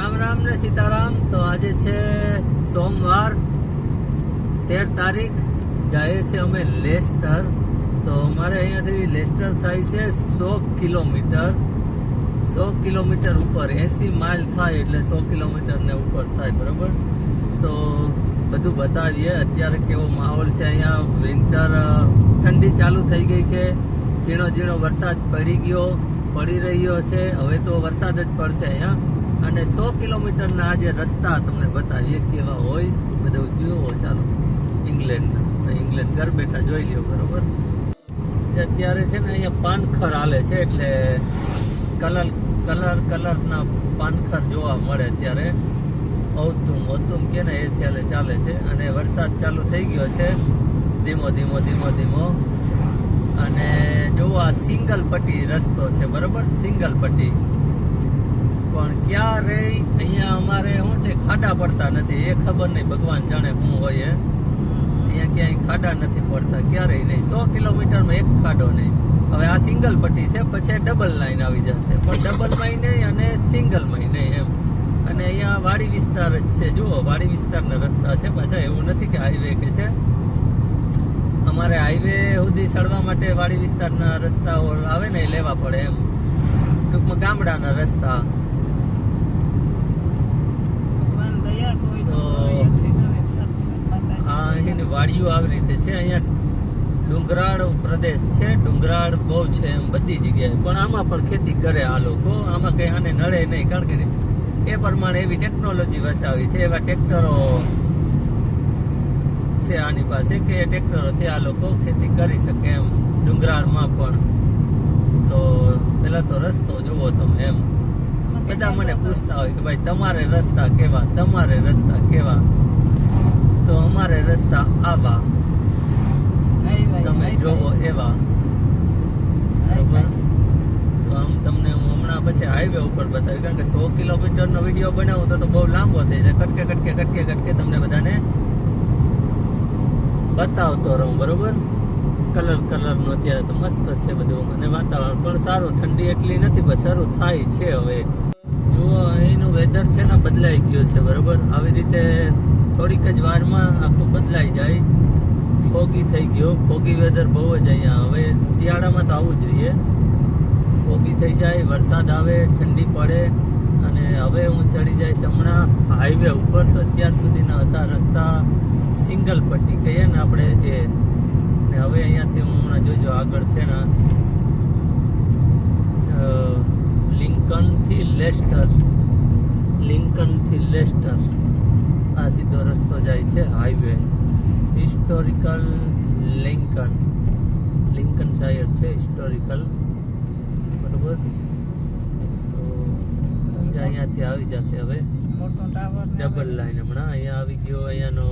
રામ રામ ને સીતારામ। તો આજે છે સોમવાર 13 તારીખ, જાય છે અમે લેસ્ટર। તો અમારે અહીંયાથી લેસ્ટર થાય છે 100 કિલોમીટર। 100 કિલોમીટર ઉપર 80 માઇલ થાય એટલે 100 કિલોમીટર ને ઉપર થાય, બરાબર। તો બધું બતાવીએ અત્યારે કેવો માહોલ છે અહીંયા। વિન્ટર ઠંડી ચાલુ થઈ ગઈ છે, ઝીણો ઝીણો વરસાદ પડી રહ્યો છે। હવે તો વરસાદ જ પડશે અહીંયા। અને 100 કિલોમીટરના આજે રસ્તા તમને બતાવીએ કેવા હોય, બધું જુઓ। ચાલો ઇંગ્લેન્ડ ઘર બેઠા જોઈ લ્યો, બરોબર। અત્યારે છે ને અહીંયા પાનખર હાલે છે, એટલે કલરના પાનખર જોવા મળે અત્યારે। ઓતુમ કે ને એ ચાલે છે, અને વરસાદ ચાલુ થઈ ગયો છે ધીમો। અને જોવો આ સિંગલ પટ્ટી રસ્તો છે, બરોબર, સિંગલ પટ્ટી। પણ ક્યારે અહીંયા અમારે શું છે, ખાડા પડતા નથી, એ ખબર નહીં, ભગવાન જાણે શું હોય। અહીંયા ક્યાંય ખાડા નથી પડતા, ક્યારેય નહીં। 100 કિલોમીટરમાં એક ખાડો નહીં। હવે આ સિંગલ પટ્ટી છે, પછી ડબલ લાઈન આવી જશે, પણ ડબલમાંય નહીં અને સિંગલમાંય નહીં એમ। અને અહીંયા વાડી વિસ્તાર જ છે, જુઓ, વાડી વિસ્તારના રસ્તા છે પાછા, એવું નથી કે હાઈવે કે છે। અમારે હાઈવે સુધી ચડવા માટે વાડી વિસ્તારના રસ્તાઓ આવે ને એ લેવા પડે એમ, ટૂંકમાં ગામડાના રસ્તા। અહીંની વાડીઓ આવી રીતે છે। અહીંયા ડુંગરાળ પ્રદેશ છે, ડુંગરાળ બહુ છે એમ બધી જગ્યાએ, પણ આમાં પણ ખેતી કરે આ લોકો। આમાં કઈ આને નડે નહીં, કારણ કે એ પ્રમાણે એવી ટેકનોલોજી વસાવી છે, એવા ટ્રેક્ટરો છે આની પાસે કે ટ્રેક્ટરોથી આ લોકો ખેતી કરી શકે એમ, ડુંગરાળમાં પણ। તો પેલા તો રસ્તો જુઓ તમે એમ। બધા મને પૂછતા હોય કે ભાઈ તમારે રસ્તા કેવા, તો અમારે રસ્તા આવા, તમે જોવો એવા, બરાબર। તો આમ તમને હું હમણાં પછી હાઈવે ઉપર બતાવી, કારણ કે 100 કિલોમીટરનો વિડીયો બનાવું તો બહુ લાંબો થઈ જાય, કટકે તમને બધાને બતાવતો રહું, બરોબર। કલરનો અત્યારે તો મસ્ત છે બધું, અને વાતાવરણ પણ સારું, ઠંડી એટલી નથી, બસ શરૂ થાય છે હવે। જુઓ અહીંનું વેધર છે ને બદલાઈ ગયું છે, બરોબર। આવી રીતે થોડીક જ વારમાં આખું બદલાઈ જાય, ફોગી થઈ ગયો, ફોગી વેધર બહુ જ અહીંયા। હવે શિયાળામાં તો આવું જોઈએ, ફોગી થઈ જાય, વરસાદ આવે, ઠંડી પડે, અને હવે હું ચડી જઈશ હમણાં હાઈવે ઉપર। તો અત્યાર સુધીના હતા રસ્તા સિંગલ પટ્ટી કહીએ ને આપણે એ, ને હવે અહીંયાથી હું હમણાં જોજો આગળ છે ને લિંકનથી લેસ્ટર આ સીધો રસ્તો જાય છે હાઈવે। હિસ્ટોરિકલ લિંકન શાયર છે, હિસ્ટોરિકલ, બરોબર। તો અહીંયાથી આવી જશે હવે ડબલ લાઈન, હમણાં અહીંયા આવી ગયો। અહીંયાનો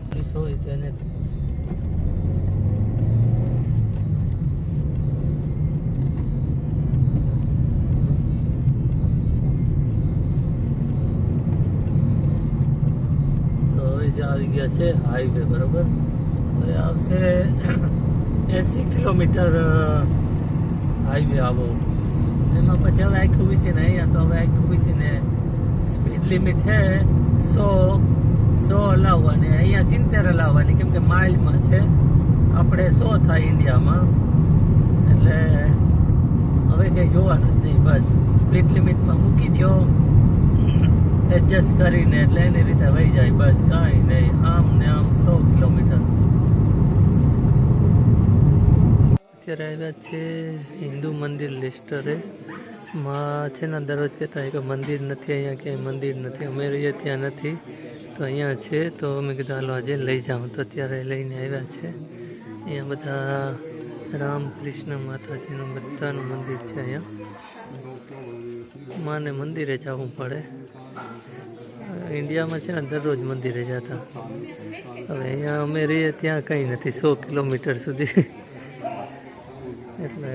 પોલીસ હોય તો એને આવી ગયા છે હાઈવે, બરોબર। હવે આવશે 80 કિલોમીટર હાઈવે આવો, એમાં પછી હવે આખું વિસીને અહીંયા તો હવે આખું વિસીને સ્પીડ લિમિટ છે 100 હલાવવાની, અહીંયા 70 હલાવવાની, કેમ કે માઇલમાં છે, આપણે 100 થાય ઇન્ડિયામાં, એટલે હવે કંઈ જોવાનું જ નહીં, બસ સ્પીડ લિમિટમાં મૂકી દો એડજસ્ટ કરીને, એટલે એની રીતે વહી જાય, બસ કાંઈ નહીં, આમ ને આમ 100 કિલોમીટર। અત્યારે આવ્યા છે હિન્દુ મંદિર લેસ્ટરે માં છે ને, દરરોજ કહેતા હોય કે મંદિર નથી અહીંયા, ક્યાંય મંદિર નથી, અમે રહીએ ત્યાં નથી, તો અહીંયા છે। તો મેં કીધું હાલો આજે લઈ જાઉં, તો અત્યારે લઈને આવ્યા છે। અહીંયા બધા રામ કૃષ્ણ માતાજીનું બધાનું મંદિર છે અહીંયા। માને મંદિરે જવું પડે, ઇન્ડિયામાં છે ને દરરોજ મંદિરે જતા, હવે અહીંયા અમે રહીએ ત્યાં કંઈ નથી 100 કિલોમીટર સુધી, એટલે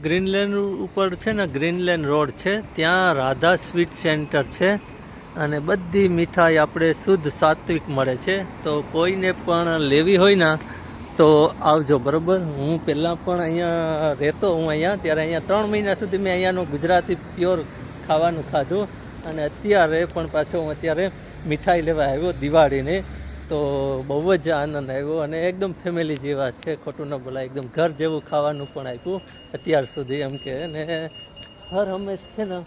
ગ્રીનલેન્ડ ઉપર છે ને ગ્રીનલેન્ડ રોડ છે, ત્યાં રાધા સ્વીટ સેન્ટર છે અને બધી મીઠાઈ આપણે શુદ્ધ સાત્વિક મળે છે. તો કોઈને પણ લેવી હોય ને તો આવજો, બરાબર. હું પહેલાં પણ અહીંયા રહેતો હું અહીંયા, ત્યારે અહીંયા 3 મહિના સુધી મેં અહીંયાનું ગુજરાતી પ્યોર ખાવાનું ખાધું અને અત્યારે પણ પાછો હું અત્યારે મીઠાઈ લેવા આવ્યો દિવાળીની. તો બહુ જ આનંદ આવ્યો અને એકદમ ફેમિલી જેવા છે, ખોટું ન બોલાય, એકદમ ઘર જેવું ખાવાનું પણ આપ્યું અત્યાર સુધી એમ કે. અને હર હંમેશ છે ને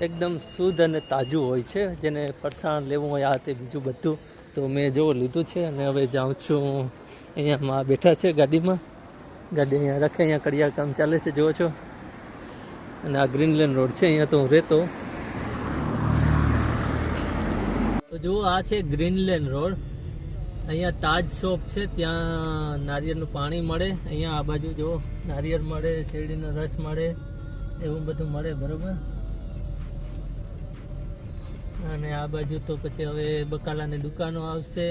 એકદમ શુદ્ધ અને તાજું હોય છે. જેને ફરસાણ લેવું હોય આ તે બીજું બધું તો મેં જો લીધું છે અને હવે જાઉં છું. અહીંયામાં બેઠા છે ગાડીમાં, ગાડી અહીંયા રાખે, અહીંયા કડિયા કામ ચાલે છે જુઓ છો. અને આ ગ્રીનલેન્ડ રોડ છે, અહીંયા તો હું રહેતો. તો જુઓ આ છે ગ્રીનલેન્ડ રોડ. અહીંયા તાજ શોપ છે, ત્યાં નારિયેળનું પાણી મળે. અહીંયા આ બાજુ જુઓ નારિયેળ મળે, શેરડીનો રસ મળે, એવું બધું મળે, બરાબર. અને આ બાજુ તો પછી હવે બકાલાની દુકાનો આવશે,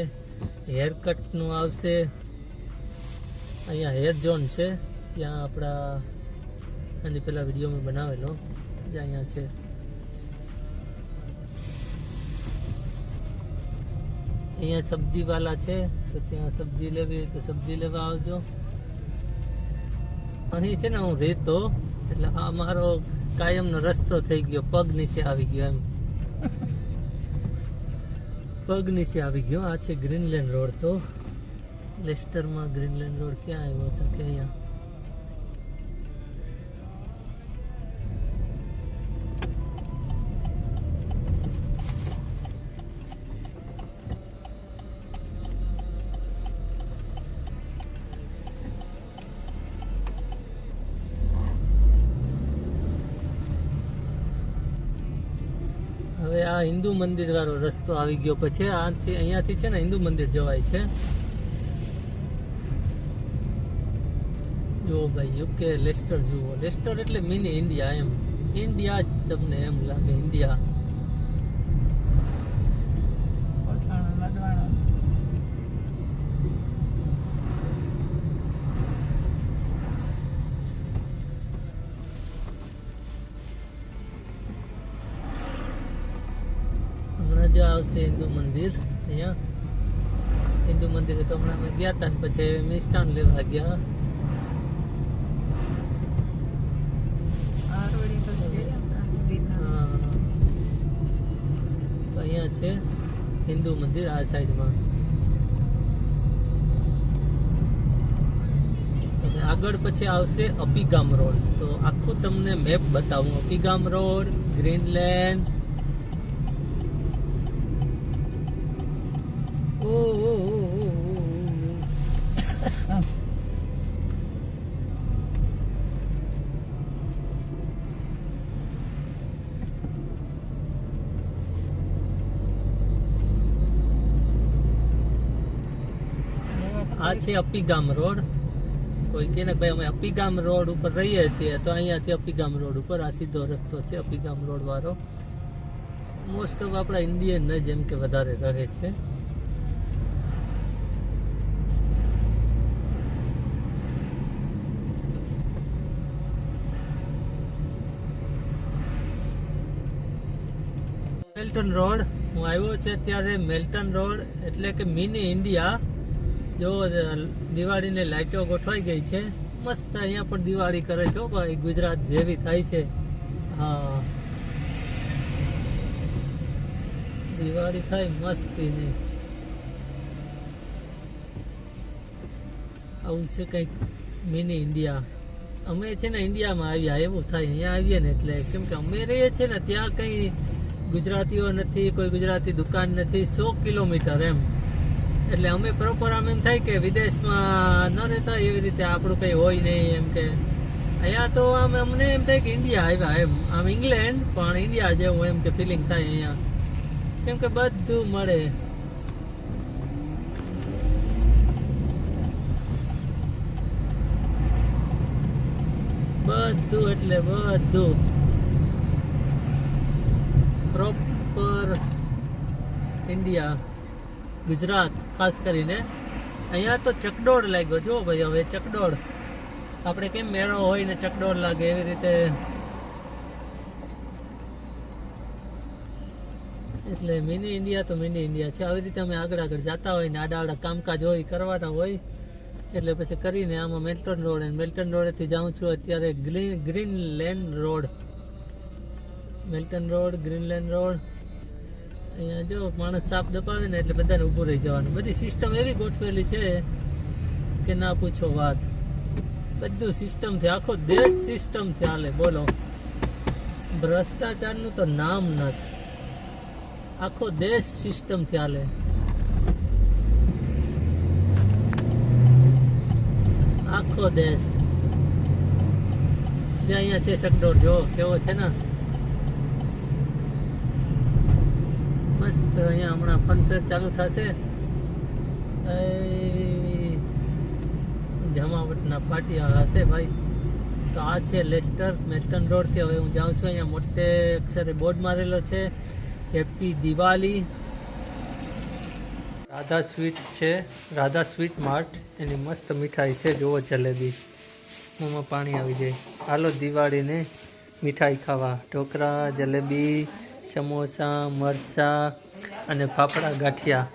હેર કટનું આવશે. અહીંયા હેર ઝોન છે, ત્યાં આપણા આની પહેલાં વિડીયો મેં બનાવેલો, અહીંયા છે. અહીંયા સબ્જીવાલા છે, તો ત્યાં સબ્જી લેવી તો સબ્જી લેવા આવજો. અહીં છે ને હું રહેતો, એટલે આ મારો કાયમનો રસ્તો થઈ ગયો, પગ નીચે આવી ગયો એમ, પગ નીચે આવી ગયો. આ છે ગ્રીનલેન્ડ રોડ. તો લેસ્ટરમાં ગ્રીનલેન્ડ રોડ ક્યાં આવ્યો હતો કે અહીંયા હવે આ હિન્દુ મંદિર વાળો રસ્તો આવી ગયો. પછી આથી અહીંયાથી છે ને હિન્દુ મંદિર જવાય છે. જુઓ ભાઈ, યુકે લેસ્ટર જુઓ. લેસ્ટર એટલે મિની ઇન્ડિયા એમ, ઇન્ડિયા જ તમને એમ લાગે, ઇન્ડિયા. હમણાં જો આવશે હિન્દુ મંદિર. અહીંયા હિન્દુ મંદિરે તો હમણાં અમે ગયા હતા ને પછી મિષ્ટાન લેવા ગયા. તો અહીંયા છે હિન્દુ મંદિર આ સાઈડમાં. આગળ પછી આવશે અપીગામ રોડ. તો આખું તમને મેપ બતાવું. અપીગામ રોડ, ગ્રીનલેન્ડ. આ છે અપીગામ રોડ. કોઈ કે ને ભાઈ અમે અપીગામ રોડ ઉપર રહીએ છીએ, તો અહીંયાથી અપીગામ રોડ ઉપર આ સીધો રસ્તો છે અપીગામ રોડ વાળો. મોસ્ટ ઓફ આપણા ઇન્ડિયન જેમ કે વધારે રહે છે. મેલ્ટન રોડ હું આવ્યો છે ત્યારે. મેલ્ટન રોડ એટલે કે મિની ઇન્ડિયા. જો દિવાળીની લાઈટો ગોઠવાઈ ગઈ છે મસ્ત. અહીંયા પણ દિવાળી કરે છે ભાઈ, ગુજરાત જેવી થાય છે. હા, દિવાળી થાય મસ્તીની. આવું છે કંઈક મિની ઇન્ડિયા. અમે છે ને ઇન્ડિયામાં આવ્યા એવું થાય અહીંયા આવીએ ને એટલે. કેમ કે અમે રહીએ છીએ ને ત્યાં કંઈ ગુજરાતીઓ નથી, કોઈ ગુજરાતી દુકાન નથી, 100 કિલોમીટર એમ. એટલે અમે પ્રોપર આમ એમ થાય કે વિદેશમાં ન રહેતા એવી રીતે આપણું કંઈ હોય નહીં એમ. કે અહીંયા તો આમ અમને એમ થાય કે ઇન્ડિયા આવ્યા એમ. આમ ઇંગ્લેન્ડ પણ ઇન્ડિયા જેવું એમ કે ફિલિંગ થાય અહીંયા. કેમ કે બધું મળે. બધું એટલે બધું પ્રોપર ઇન્ડિયા, ગુજરાત ખાસ કરીને. અહીંયા તો ચકડોળ લાગ્યો જો ભાઈ. હવે ચકડોળ આપણે કેમ મેળો હોય ને ચકડોળ લાગે એવી રીતે, એટલે મિની ઇન્ડિયા તો મિની ઇન્ડિયા છે. આવી રીતે અમે આગળ આગળ જતા હોય ને આડા કામકાજ હોય કરવાના હોય એટલે પછી કરીને આમાં મેલ્ટન રોડ, અને મેલ્ટન રોડેથી જાઉં છું અત્યારે Greenland road. Melton road, Greenland road. અહીંયા જો માણસ સાપ દબાવે ને એટલે બધાને ઊભું રહી જવાનું. બધી સિસ્ટમ એવી ગોઠવેલી છે કે ના પૂછો વાત. બધું સિસ્ટમથી, આખો દેશ સિસ્ટમથી હાલે. બોલો, ભ્રષ્ટાચારનું તો નામ નથી. આખો દેશ સિસ્ટમથી હાલે. આખો દેશ. જે અહીંયા છે ચકડોળ, જો કેવો છે ને મસ્ત. અહીંયા હમણાં ફનફેર ચાલુ થશે. જમાવટના પાટિયા હશે ભાઈ. તો આ છે લેસ્ટર મેલ્ટન રોડથી. હવે હું જાઉં છું. અહીંયા મોટે અક્ષરે બોર્ડ મારેલો છે હેપી દિવાળી. રાધા સ્વીટ છે, રાધા સ્વીટ માર્ટ. એની મસ્ત મીઠાઈ છે, જુઓ જલેબી. મોંમાં પાણી આવી જાય. હાલો દિવાળીને મીઠાઈ ખાવા. ઢોકળા, જલેબી, સમોસા, મરચાં અને ફાફડા ગાંઠિયા.